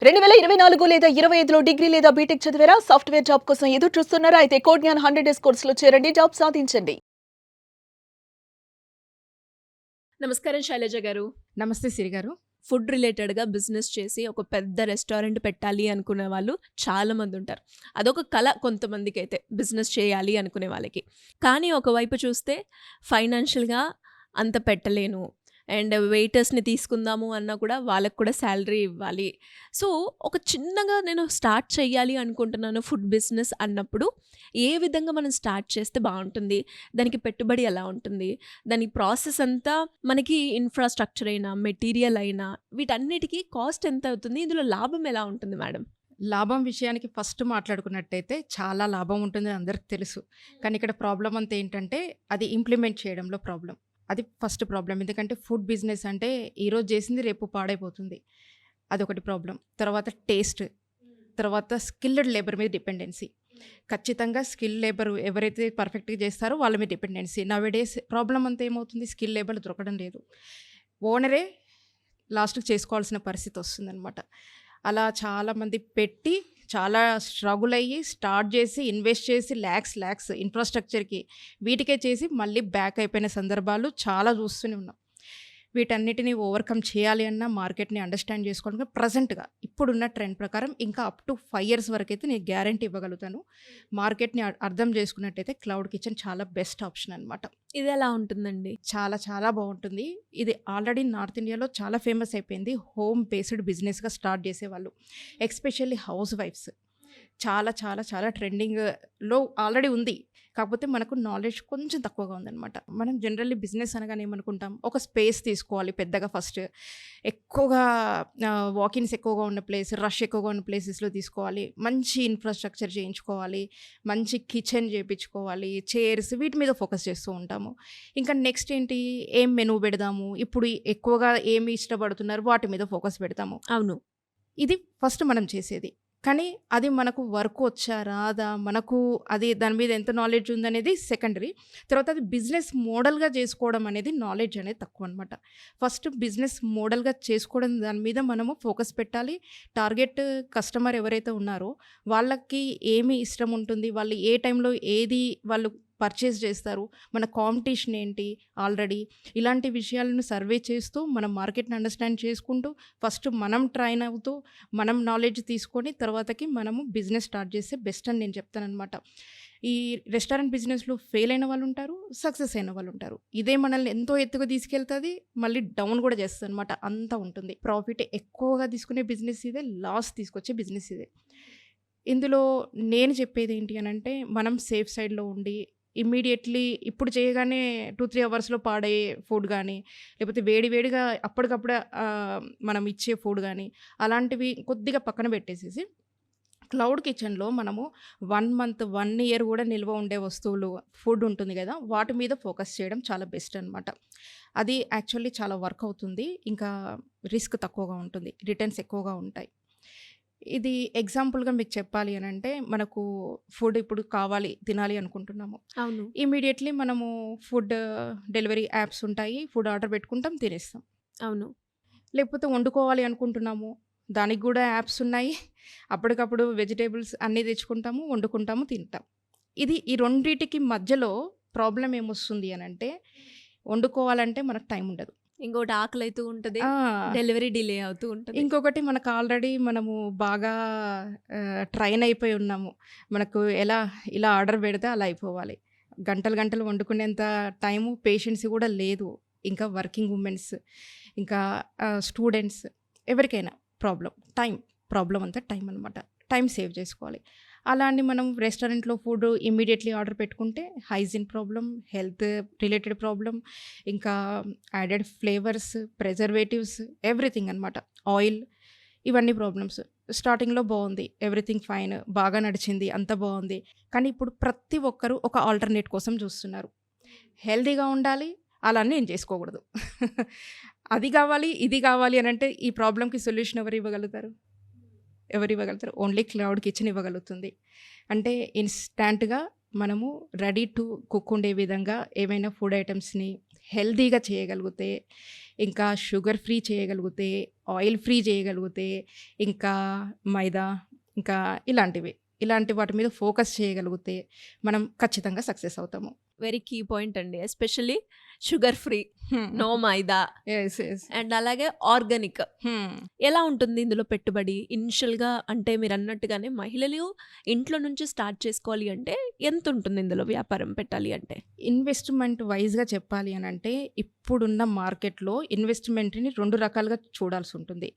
2024 లేదా 25లో డిగ్రీ లేదా బీటెక్ చదివారా? సాఫ్ట్‌వేర్ జాబ్ కోసం ఎదురు చూస్తున్నారా? అయితే కోడ్‌జ్ఞాన్ 100 డేస్ కోర్సులో చేరండి. జాబ్ సాధించండి. నమస్కారం శైలజ గారు. నమస్తే సిరి గారు. ఫుడ్ రిలేటెడ్‌గా బిజినెస్ చేసి ఒక పెద్ద రెస్టారెంట్ పెట్టాలి అనుకునే వాళ్ళు చాలా మందుంటారు. అదొక కల కొంతమందికైతే బిజినెస్ చేయాలి అనుకునే వాళ్ళకి. కానీ ఒకవైపు చూస్తే ఫైనాన్షియల్‌గా అంత పెట్టలేను. అండ్ వెయిటర్స్‌ని తీసుకుందాము అన్నా కూడా వాళ్ళకి కూడా సాలరీ ఇవ్వాలి. సో, ఒక చిన్నగా నేను స్టార్ట్ చేయాలి అనుకుంటున్నాను ఫుడ్ బిజినెస్ అన్నప్పుడు ఏ విధంగా మనం స్టార్ట్ చేస్తే బావుంటుంది? దానికి పెట్టుబడి ఎలా ఉంటుంది? దాని ప్రాసెస్ అంతా మనకి ఇన్‌ఫ్రాస్ట్రక్చర్ అయినా, మెటీరియల్ అయినా వీటన్నిటికి కాస్ట్ ఎంత అవుతుంది? ఇందులో లాభం ఎలా ఉంటుంది మేడం? లాభం విషయానికి ఫస్ట్ మాట్లాడుకున్నట్టయితే చాలా లాభం ఉంటుందని అందరికి తెలుసు. కానీ ఇక్కడ ప్రాబ్లమ్ అంతా ఏంటంటే అది ఇంప్లిమెంట్ చేయడంలో ప్రాబ్లమ్. అది ఫస్ట్ ప్రాబ్లమ్. ఎందుకంటే ఫుడ్ బిజినెస్ అంటే ఈరోజు చేసింది రేపు పాడైపోతుంది. అదొకటి ప్రాబ్లమ్. తర్వాత టేస్ట్, తర్వాత స్కిల్డ్ లేబర్ మీద డిపెండెన్సీ. ఖచ్చితంగా స్కిల్ లేబర్ ఎవరైతే పర్ఫెక్ట్‌గా చేస్తారో వాళ్ళ మీద డిపెండెన్సీ. నౌఎడేస్ ప్రాబ్లమ్ అంతా ఏమవుతుంది, స్కిల్ లేబర్ దొరకడం లేదు. ఓనరే లాస్ట్‌కి చేసుకోవాల్సిన పరిస్థితి వస్తుందనమాట. అలా చాలామంది పెట్టి, చాలా స్ట్రగుల్ అయ్యి, స్టార్ట్ చేసి, ఇన్వెస్ట్ చేసి ల్యాక్స్ ఇన్‌ఫ్రాస్ట్రక్చర్‌కి వీటికే చేసి మళ్ళీ బ్యాక్ అయిపోయిన సందర్భాలు చాలా చూస్తూనే ఉన్నాం. వీటన్నిటిని ఓవర్‌కమ్ చేయాలి అన్నా మార్కెట్‌ని అండర్‌స్టాండ్ చేసుకోవడానికి ప్రెజెంట్‌గా ఇప్పుడున్న ట్రెండ్ ప్రకారం ఇంకా అప్ టు 5 ఇయర్స్ వరకైతే నేను గ్యారంటీ ఇవ్వగలుగుతాను. మార్కెట్‌ని అర్థం చేసుకున్నట్టయితే క్లౌడ్ కిచెన్ చాలా బెస్ట్ ఆప్షన్ అనమాట. ఇదెలా ఉంటుందండి? చాలా చాలా బావుంటుంది. ఇది ఆల్రెడీ నార్త్ ఇండియాలో చాలా ఫేమస్ అయిపోయింది. హోమ్ బేస్డ్ బిజినెస్‌గా స్టార్ట్ చేసేవాళ్ళు. Especially house wives. చాలా చాలా చాలా ట్రెండింగ్‌లో ఆల్రెడీ ఉంది. కాకపోతే మనకు నాలెడ్జ్ కొంచెం తక్కువగా ఉందనమాట. మనం జనరల్లీ బిజినెస్ అనగానే ఏమనుకుంటాం, ఒక స్పేస్ తీసుకోవాలి పెద్దగా ఫస్ట్. ఎక్కువగా వాకిన్స్ ఎక్కువగా ఉన్న ప్లేస్, రష్ ఎక్కువగా ఉన్న ప్లేసెస్‌లో తీసుకోవాలి. మంచి ఇన్‌ఫ్రాస్ట్రక్చర్ చేయించుకోవాలి. మంచి కిచెన్ చేపించుకోవాలి. చైర్స్ వీటి మీద ఫోకస్ చేస్తూ ఉంటాము. ఇంకా నెక్స్ట్ ఏంటి, ఏం మెనూ పెడదాము, ఇప్పుడు ఎక్కువగా ఏమి ఇష్టపడుతున్నారు వాటి మీద ఫోకస్ పెడతాము. అవును. ఇది ఫస్ట్ మనం చేసేది. కానీ అది మనకు వర్క్ వచ్చా, రాదా, మనకు అది దాని మీద ఎంత నాలెడ్జ్ ఉందనేది సెకండరీ. తర్వాత అది బిజినెస్ మోడల్‌గా చేసుకోవడం అనేది నాలెడ్జ్ అనేది తక్కువనమాట. ఫస్ట్ బిజినెస్ మోడల్‌గా చేసుకోవడం దాని మీద మనము ఫోకస్ పెట్టాలి. టార్గెట్ కస్టమర్ ఎవరైతే ఉన్నారో వాళ్ళకి ఏమి ఇష్టం ఉంటుంది, వాళ్ళు ఏ టైంలో ఏది వాళ్ళు పర్చేస్ చేస్తారు, మన కాంపిటీషన్ ఏంటి ఆల్రెడీ, ఇలాంటి విషయాలను సర్వే చేస్తూ మనం మార్కెట్‌ని అండర్‌స్టాండ్ చేసుకుంటూ ఫస్ట్ మనం ట్రైన్ అవుతూ మనం నాలెడ్జ్ తీసుకొని తర్వాతకి మనము బిజినెస్ స్టార్ట్ చేస్తే బెస్ట్ అని నేను చెప్తాననమాట. ఈ రెస్టారెంట్ బిజినెస్‌లో ఫెయిల్ అయిన వాళ్ళుంటారు, సక్సెస్ అయిన వాళ్ళుంటారు. ఇదే మనల్ని ఎంతో ఎత్తుగా తీసుకెళ్తది, మళ్ళీ డౌన్ కూడా చేస్తదనమాట. అంతా ఉంటుంది. ప్రాఫిట్ ఎక్కువగా తీసుకునే బిజినెస్ ఇదే, లాస్ తీసుకొచ్చే బిజినెస్ ఇదే. ఇందులో నేను చెప్పేదేంటి అనంటే, మనం సేఫ్ సైడ్‌లో ఉండి ఇమ్మీడియేట్‌లీ ఇప్పుడు చేయగానే 2, 3 అవర్స్‌లో పాడయ్యే ఫుడ్ గానీ, లేకపోతే వేడి వేడిగా అప్పటికప్పుడే మనం ఇచ్చే ఫుడ్ గానీ, అలాంటివి కొద్దిగా పక్కన పెట్టేసేసి, క్లౌడ్ కిచెన్‌లో మనము 1 మంత్, 1 ఇయర్ గూడా నిల్వ ఉండే వస్తువులు, ఫుడ్ ఉంటుంది గదా! వాటి మీద ఫోకస్ చేయడం చాలా బెస్ట్ అనమాట. అది యాక్చువల్లీ చాలా వర్క్ అవుతుంది. ఇంకా రిస్క్ తక్కువగా ఉంటుంది. రిటర్న్స్ ఎక్కువగా ఉంటాయి. ఇది ఎగ్జాంపుల్‌గా మీకు చెప్పాలి అనంటే, మనకు ఫుడ్ ఇప్పుడు కావాలి, తినాలి అనుకుంటున్నాము. అవును. ఇమ్మీడియేట్‌లీ మనము ఫుడ్ డెలివరీ యాప్స్ ఉంటాయి. ఫుడ్ ఆర్డర్ పెట్టుకుంటాం, తినేస్తాం. అవును. లేకపోతే వండుకోవాలి అనుకుంటున్నాము. దానికి గూడా యాప్స్ ఉన్నాయి. అప్పటికప్పుడు వెజిటబుల్స్ అన్నీ తెచ్చుకుంటాము, వండుకుంటాము, తింటాం. ఇది ఈ రెండిటికి మధ్యలో ప్రాబ్లమ్ ఏమొస్తుంది అనంటే, వండుకోవాలంటే మనకు టైం ఉండదు. ఇంకోటి ఆకలైతూ ఉంటది. ఆ! డెలివరీ డిలే అవుతూ ఉంటది. ఇంకొకటి మనకు ఆల్రెడీ మనము బాగా ట్రైన్ అయిపోయి ఉన్నాము. మనకు ఇలా ఆర్డర్ పెడితే అలా అయిపోవాలి. గంటలు గంటలు వండుకునేంత టైము, పేషెన్స్ కూడా లేదు. ఇంకా వర్కింగ్ వుమెన్స్, ఇంకా స్టూడెంట్స్, ఎవరికైనా టైం ప్రాబ్లమ్ అంతా టైం అనమాట. టైం సేవ్ చేసుకోవాలి. అలా అని మనం రెస్టారెంట్‌లో ఫుడ్ ఇమ్మీడియేట్‌లీ ఆర్డర్ పెట్టుకుంటే hygiene problem, health related problem, ఇంకా యాడెడ్ ఫ్లేవర్స్, ప్రిజర్వేటివ్స్, ఎవ్రీథింగ్ అనమాట. ఆయిల్, ఇవన్నీ ప్రాబ్లమ్స్. స్టార్టింగ్‌లో బావుంది. Everything fine. బాగా నడిచింది. అంతా బావుంది. కానీ ఇప్పుడు ప్రతి ఒక్కరు ఒక ఆల్టర్‌నేట్ కోసం చూస్తున్నారు. హెల్తీగా ఉండాలి. అలా అని నేను చేసుకోకూడదు. అది కావాలి, ఇది కావాలి అనంటే ఈ ప్రాబ్లమ్‌కి సొల్యూషన్ ఎవరివ్వగలుగుతారు? ఓన్లీ క్లౌడ్ కిచెన్ ఇవ్వగలుగుతుంది. అంటే ఇన్‌స్టాంట్‌గా మనము రెడీ టు కుక్ ఉండే విధంగా ఏవైనా ఫుడ్ ఐటెమ్స్‌ని హెల్తీగా చేయగలిగితే, ఇంకా షుగర్ ఫ్రీ చేయగలిగితే, ఆయిల్ ఫ్రీ చేయగలిగితే, ఇంకా మైదా, ఇంకా ఇలాంటి వాటి మీద ఫోకస్ చేయగలిగితే మనం ఖచ్చితంగా సక్సెస్ అవుతాము. వెరీ కీ పాయింట్ అండి. Especially sugar free, no maida yes yes. And అలాగే ఆర్గానిక్. ఎలా ఉంటుంది ఇందులో పెట్టుబడి? ఇనిషియల్‌గా అంటే మీరన్నట్టుగానే మహిళలు ఇంట్లో నుంచి స్టార్ట్ చేసుకోవాలి అంటే ఎంత ఉంటుంది ఇందులో వ్యాపారం పెట్టాలి అంటే? ఇన్వెస్ట్మెంట్ వైజ్గా చెప్పాలి అని అంటే ఇప్పుడున్న మార్కెట్లో ఇన్వెస్ట్మెంట్ని 2 రకాలుగా చూడాల్సి ఉంటుంది.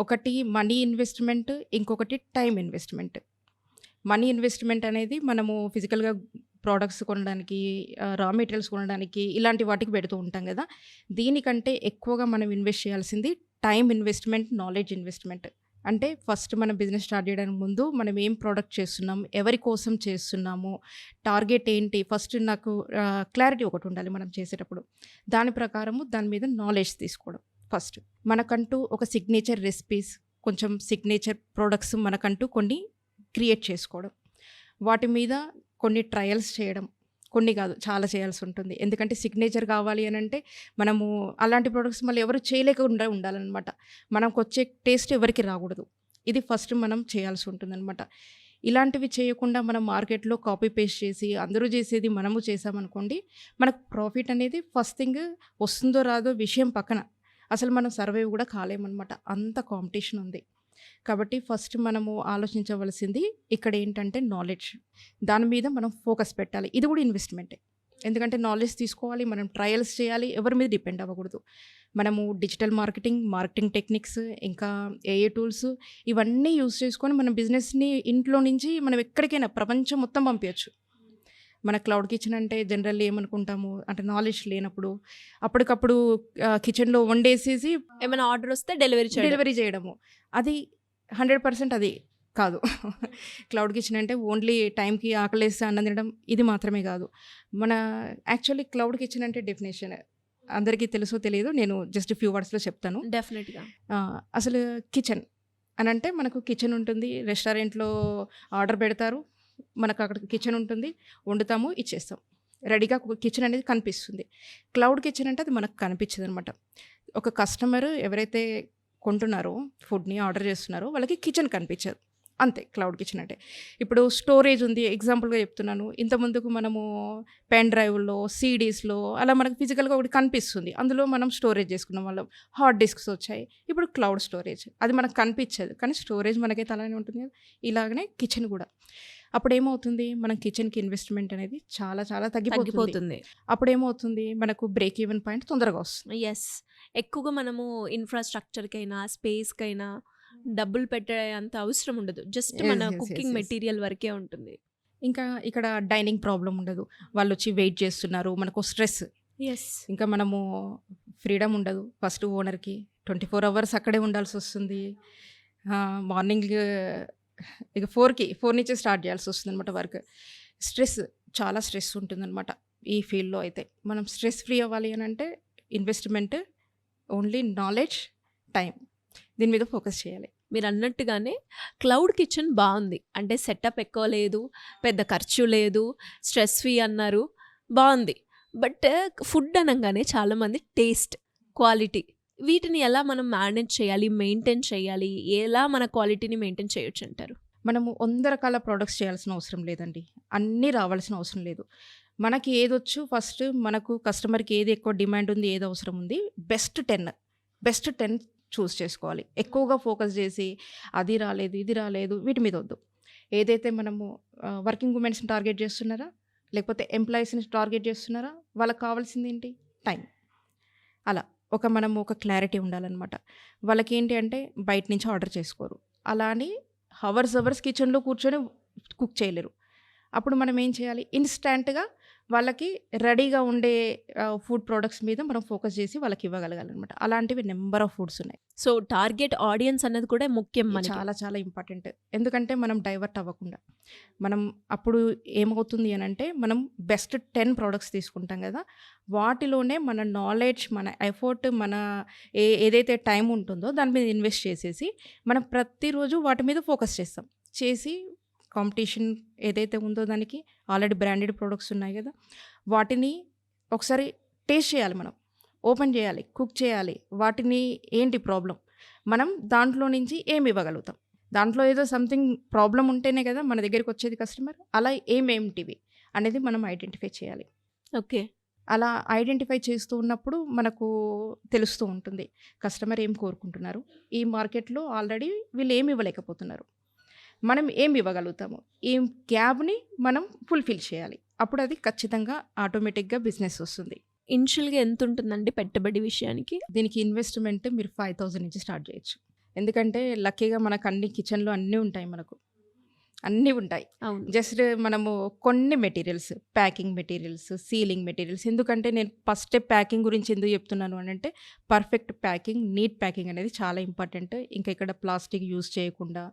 ఒకటి మనీ ఇన్వెస్ట్మెంట్, ఇంకొకటి టైం ఇన్వెస్ట్మెంట్. మనీ ఇన్వెస్ట్మెంట్ అనేది మనము ఫిజికల్గా ప్రోడక్ట్స్ కొనడానికి, రా మెటీరియల్స్ కొనడానికి, ఇలాంటి వాటికి పెడుతూ ఉంటాం కదా. దీనికంటే ఎక్కువగా మనం ఇన్వెస్ట్ చేయాల్సింది టైం ఇన్వెస్ట్మెంట్, నాలెడ్జ్ ఇన్వెస్ట్మెంట్. అంటే ఫస్ట్ మనం బిజినెస్ స్టార్ట్ చేయడానికి ముందు మనం ఏం ప్రోడక్ట్ చేస్తున్నాం, ఎవరి కోసం చేస్తున్నాము, టార్గెట్ ఏంటి, ఫస్ట్ నాకు క్లారిటీ ఒకటి ఉండాలి మనం చేసేటప్పుడు. దాని ప్రకారము దాని మీద నాలెడ్జ్ తీసుకోవడం. ఫస్ట్ మనకంటూ ఒక సిగ్నేచర్ రెసిపీస్, కొంచెం సిగ్నేచర్ ప్రోడక్ట్స్ మనకంటూ కొన్ని క్రియేట్ చేసుకోవడం, వాటి మీద కొన్ని ట్రయల్స్ చేయడం, కొన్ని కాదు చాలా చేయాల్సి ఉంటుంది. ఎందుకంటే సిగ్నేచర్ కావాలి అని అంటే మనము అలాంటి ప్రోడక్ట్స్ మళ్ళీ ఎవరు చేయలేకుండా ఉండాలన్నమాట. మనకు వచ్చే టేస్ట్ ఎవరికి రాకూడదు. ఇది ఫస్ట్ మనం చేయాల్సి ఉంటుందన్నమాట. ఇలాంటివి చేయకుండా మనం మార్కెట్లో కాపీ పేస్ట్ చేసి అందరూ చేసేది మనము చేసామనుకోండి, మనకు ప్రాఫిట్ అనేది ఫస్ట్ థింగ్ వస్తుందో రాదో విషయం పక్కన, అసలు మనం సర్వైవ్ కూడా కాలేమన్నమాట. అంత కాంపిటీషన్ ఉంది. కాబట్టి ఫస్ట్ మనము ఆలోచించవలసింది ఇక్కడ ఏంటంటే నాలెడ్జ్. దాని మీద మనం ఫోకస్ పెట్టాలి. ఇది కూడా ఇన్వెస్ట్మెంటే. ఎందుకంటే నాలెడ్జ్ తీసుకోవాలి, మనం ట్రయల్స్ చేయాలి, ఎవరి మీద డిపెండ్ అవ్వకూడదు. మనము డిజిటల్ మార్కెటింగ్ టెక్నిక్స్, ఇంకా ఏఏ టూల్స్, ఇవన్నీ యూస్ చేసుకొని మన బిజినెస్ని ఇంట్లో నుంచి మనం ఎక్కడికైనా ప్రపంచం మొత్తం పంపించచ్చు. మన క్లౌడ్ కిచెన్ అంటే జనరల్లీ ఏమనుకుంటాము అంటే నాలెడ్జ్ లేనప్పుడు అప్పటికప్పుడు కిచెన్లో వండేసేసి ఏమైనా ఆర్డర్ వస్తే డెలివరీ చేయడము, అది 100% అది కాదు. క్లౌడ్ కిచెన్ అంటే ఓన్లీ టైంకి ఆకలేస్తే అన్నం తినడం ఇది మాత్రమే కాదు. మన యాక్చువల్లీ క్లౌడ్ కిచెన్ అంటే డెఫినేషన్ అందరికీ తెలుసో తెలియదు, నేను జస్ట్ ఫ్యూ వర్డ్స్లో చెప్తాను. డెఫినెట్గా. అసలు కిచెన్ అని అంటే మనకు కిచెన్ ఉంటుంది, రెస్టారెంట్లో ఆర్డర్ పెడతారు, మనకు అక్కడ కిచెన్ ఉంటుంది, వండుతాము, ఇచ్చేస్తాం, రెడీగా కిచెన్ అనేది కనిపిస్తుంది. క్లౌడ్ కిచెన్ అంటే అది మనకు కనిపించదు అనమాట. ఒక కస్టమర్ ఎవరైతే కొంటున్నారో, ఫుడ్ని ఆర్డర్ చేస్తున్నారో, వాళ్ళకి కిచెన్ కనిపించదు, అంతే క్లౌడ్ కిచెన్ అంటే. ఇప్పుడు స్టోరేజ్ ఉంది, ఎగ్జాంపుల్గా చెప్తున్నాను. ఇంతకుముందుకు మనము పెన్ డ్రైవ్లో, సీడీస్లో అలా మనకు ఫిజికల్గా ఒకటి కనిపిస్తుంది, అందులో మనం స్టోరేజ్ చేసుకున్నాం వాళ్ళం. హార్డ్ డిస్క్స్ వచ్చాయి, ఇప్పుడు క్లౌడ్ స్టోరేజ్, అది మనకు కనిపించదు కానీ స్టోరేజ్ మనకైతే అలానే ఉంటుంది కదా. ఇలాగనే కిచెన్ కూడా. అప్పుడు ఏమవుతుంది, మన కిచెన్కి ఇన్వెస్ట్మెంట్ అనేది చాలా చాలా తగ్గిపోతుంది. అప్పుడు ఏమవుతుంది, మనకు బ్రేక్ ఈవెన్ పాయింట్ తొందరగా వస్తుంది. ఎస్, ఎక్కువగా మనము ఇన్ఫ్రాస్ట్రక్చర్కైనా స్పేస్కైనా డబ్బులు పెట్టే అంత అవసరం ఉండదు. జస్ట్ మన కుకింగ్ మెటీరియల్ వరకే ఉంటుంది. ఇంకా ఇక్కడ డైనింగ్ ప్రాబ్లం ఉండదు, వాళ్ళు వచ్చి వెయిట్ చేస్తున్నారు, మనకు స్ట్రెస్. ఎస్, ఇంకా మనము ఫ్రీడమ్ ఉండదు. ఫస్ట్ ఓనర్కి 24 hours అక్కడే ఉండాల్సి వస్తుంది. మార్నింగ్ ఇక 4 నుంచే స్టార్ట్ చేయాల్సి వస్తుంది అనమాట వర్క్. చాలా స్ట్రెస్ ఉంటుందన్నమాట ఈ ఫీల్డ్లో. అయితే మనం స్ట్రెస్ ఫ్రీ అవ్వాలి అని అంటే ఇన్వెస్ట్మెంట్, ఓన్లీ నాలెడ్జ్, టైం, దీని మీద ఫోకస్ చేయాలి. మీరు అన్నట్టుగానే క్లౌడ్ కిచెన్ బాగుంది. అంటే సెటప్ ఎక్కువ లేదు, పెద్ద ఖర్చు లేదు, స్ట్రెస్ ఫ్రీ అన్నారు, బాగుంది. బట్ ఫుడ్ అనగానే చాలామంది టేస్ట్, క్వాలిటీ, వీటిని ఎలా మనం మేనేజ్ చేయాలి, మెయింటైన్ చేయాలి, ఎలా మన క్వాలిటీని మెయింటైన్ చేయొచ్చు అంటారు? మనము 100 రకాల ప్రోడక్ట్స్ చేయాల్సిన అవసరం లేదండి, అన్నీ రావాల్సిన అవసరం లేదు. మనకి ఏదొచ్చు, ఫస్ట్ మనకు కస్టమర్కి ఏది ఎక్కువ డిమాండ్ ఉంది, ఏది అవసరం ఉంది, బెస్ట్ 10 చూస్ చేసుకోవాలి. ఎక్కువగా ఫోకస్ చేసి అది రాలేదు, ఇది రాలేదు, వీటి మీద వద్దు. ఏదైతే మనము వర్కింగ్ ఉమెన్స్ని టార్గెట్ చేస్తున్నారా, లేకపోతే ఎంప్లాయీస్ని టార్గెట్ చేస్తున్నారా, వాళ్ళకి కావాల్సింది ఏంటి, టైం. అలా మనము ఒక క్లారిటీ ఉండాలన్నమాట. వాళ్ళకి ఏంటి అంటే బయట నుంచి ఆర్డర్ చేసుకోరు, అలా అని అవర్స్ కిచెన్లో కూర్చొని కుక్ చేయలేరు. అప్పుడు మనం ఏం చేయాలి, ఇన్స్టాంట్గా వాళ్ళకి రెడీగా ఉండే ఫుడ్ ప్రోడక్ట్స్ మీద మనం ఫోకస్ చేసి వాళ్ళకి ఇవ్వగలగాలన్నమాట. అలాంటివి నెంబర్ ఆఫ్ ఫుడ్స్ ఉన్నాయి. సో టార్గెట్ ఆడియన్స్ అనేది కూడా ముఖ్యం, చాలా చాలా ఇంపార్టెంట్. ఎందుకంటే మనం డైవర్ట్ అవ్వకుండా, మనం అప్పుడు ఏమవుతుంది అని అంటే మనం బెస్ట్ 10 ప్రోడక్ట్స్ తీసుకుంటాం కదా, వాటిలోనే మన నాలెడ్జ్, మన ఎఫర్ట్, మన ఏదైతే టైం ఉంటుందో దాని మీద ఇన్వెస్ట్ చేసేసి మనం ప్రతిరోజు వాటి మీద ఫోకస్ చేసి కాంపిటీషన్ ఏదైతే ఉందో దానికి ఆల్రెడీ బ్రాండెడ్ ప్రోడక్ట్స్ ఉన్నాయి కదా, వాటిని ఒకసారి టేస్ట్ చేయాలి మనం. ఓపెన్ చేయాలి, కుక్ చేయాలి. వాటిని ఏంటి ప్రాబ్లమ్? మనం దాంట్లో నుంచి ఏమి ఇవ్వగలుగుతాం? దాంట్లో ఏదో సంథింగ్ ప్రాబ్లమ్ ఉంటేనే కదా మన దగ్గరికి వచ్చేది కస్టమర్. అలా ఏమేమిటివి అనేది మనం ఐడెంటిఫై చేయాలి. ఓకే. అలా ఐడెంటిఫై చేస్తూ ఉన్నప్పుడు మనకు తెలుస్తూ ఉంటుంది కస్టమర్ ఏం కోరుకుంటున్నారు, ఈ మార్కెట్లో ఆల్రెడీ వీళ్ళు ఏమి ఇవ్వలేకపోతున్నారు, మనం ఏం ఇవ్వగలుగుతాము, ఈ గ్యాప్ని మనం ఫుల్ఫిల్ చేయాలి. అప్పుడు అది ఖచ్చితంగా ఆటోమేటిక్గా బిజినెస్ వస్తుంది. ఇనిషియల్‌గా ఎంతుంటుందండి పెట్టుబడి విషయానికి? దీనికి ఇన్వెస్ట్మెంట్ మీరు 5,000 నుంచి స్టార్ట్ చేయొచ్చు. ఎందుకంటే లక్కీగా మనకు అన్ని కిచెన్లో అన్నీ ఉంటాయి, మనకు అన్నీ ఉంటాయి. అవును. జస్ట్ మనము కొన్ని materials, packing materials, ceiling materials. ఎందుకంటే నేను ఫస్టే ప్యాకింగ్ గురించి ఎందుకు చెప్తున్నాను అని అంటే, పర్ఫెక్ట్ ప్యాకింగ్, నీట్ ప్యాకింగ్ అనేది చాలా ఇంపార్టెంట్. ఇంకా ఇక్కడ ప్లాస్టిక్ యూజ్ చేయకుండా,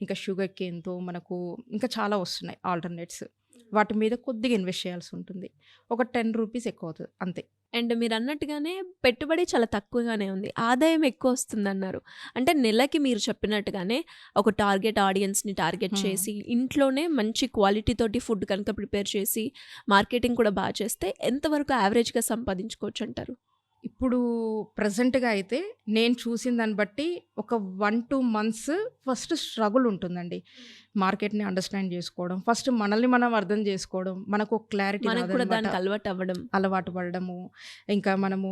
ఇంకా షుగర్ కేన్‌తో మనకు ఇంకా చాలా వస్తున్నాయి ఆల్టర్నేట్స్. వాటి మీద కొద్దిగా ఇన్వెస్ట్ చేయాల్సి ఉంటుంది. ఒక 10 రూపీస్ ఎక్కువ అవుతుంది అంతే. అండ్ మీరన్నట్టుగానే పెట్టుబడి చాలా తక్కువగానే ఉంది. ఆదాయం ఎక్కువొస్తుందన్నారు. అంటే నెలకి మీరు చెప్పినట్టుగానే ఒక టార్గెట్ ఆడియన్స్‌ని టార్గెట్ హ్మ్. చేసి, ఇంట్లోనే మంచి క్వాలిటీ తోటి ఫుడ్ కనుక ప్రిపేర్ చేసి, మార్కెటింగ్ కూడా బా చేస్తే ఎంతవరకు యావరేజ్‌గా సంపాదించుకోవచ్చంటారు? ఇప్పుడు ప్రెజెంట్‌గా అయితే నేను చూసిన దాన్ని బట్టి ఒక 1-2 మంత్స్ ఫస్ట్ స్ట్రగుల్ ఉంటుందండి. మార్కెట్‌ని అండర్‌స్టాండ్ చేసుకోవడం, ఫస్ట్ మనల్ని మనం అర్థం చేసుకోవడం, మనకు ఒక క్లారిటీ మనకు కూడా రాదనమాట. దానికి అలవాటవ్వడం. అలవాటు పడడము. ఇంకా మనము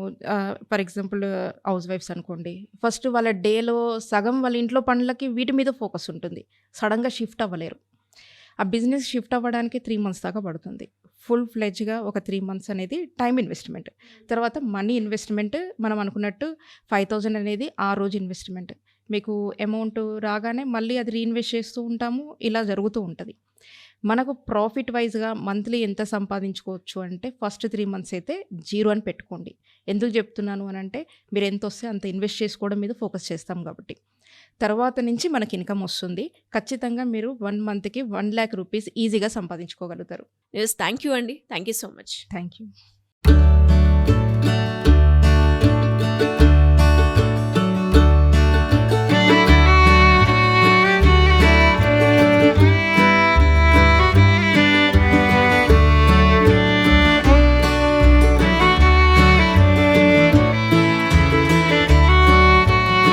ఫర్ ఎగ్జాంపుల్ హౌస్ వైఫ్స్ అనుకోండి. ఫస్ట్ వాళ్ళ డేలో సగం వాళ్ళ ఇంట్లో పనులకి వీటి మీద ఫోకస్ ఉంటుంది. సడెన్‌గా షిఫ్ట్ అవ్వలేరు. ఆ బిజినెస్ షిఫ్ట్ అవ్వడానికి 3 మంత్స్ దాకా పడుతుంది. ఫుల్ ఫ్లెడ్జ్‌గా ఒక 3 మంత్స్ అనేది టైమ్ ఇన్వెస్ట్‌మెంట్. తర్వాత మనీ ఇన్వెస్ట్‌మెంట్ మనం అనుకున్నట్టు 5,000 అనేది ఆ రోజు ఇన్వెస్ట్‌మెంట్. మీకు అమౌంట్ రాగానే మళ్ళీ అది రీఇన్వెస్ట్ చేస్తూ ఉంటాము. ఇలా జరుగుతూ ఉంటది. మనకు ప్రాఫిట్ వైస్‌గా మంత్లీ ఎంత సంపాదించుకోవచ్చు అంటే ఫస్ట్ 3 మంత్స్ అయితే జీరో అని పెట్టుకోండి. ఎందుకు చెప్తున్నాను అనంటే మీరు ఎంతొస్తే అంత ఇన్వెస్ట్ చేసుకోవడం మీద ఫోకస్ చేస్తాం కాబట్టి. తర్వాత నుంచి మనకి ఇన్‌కమ్ వస్తుంది. ఖచ్చితంగా మీరు 1 మంత్‌కి 1,00,000 రూపీస్ ఈజీగా సంపాదించుకోగలుగుతారు. యెస్. థాంక్ యూ అండి. Thank you so much. Thank you.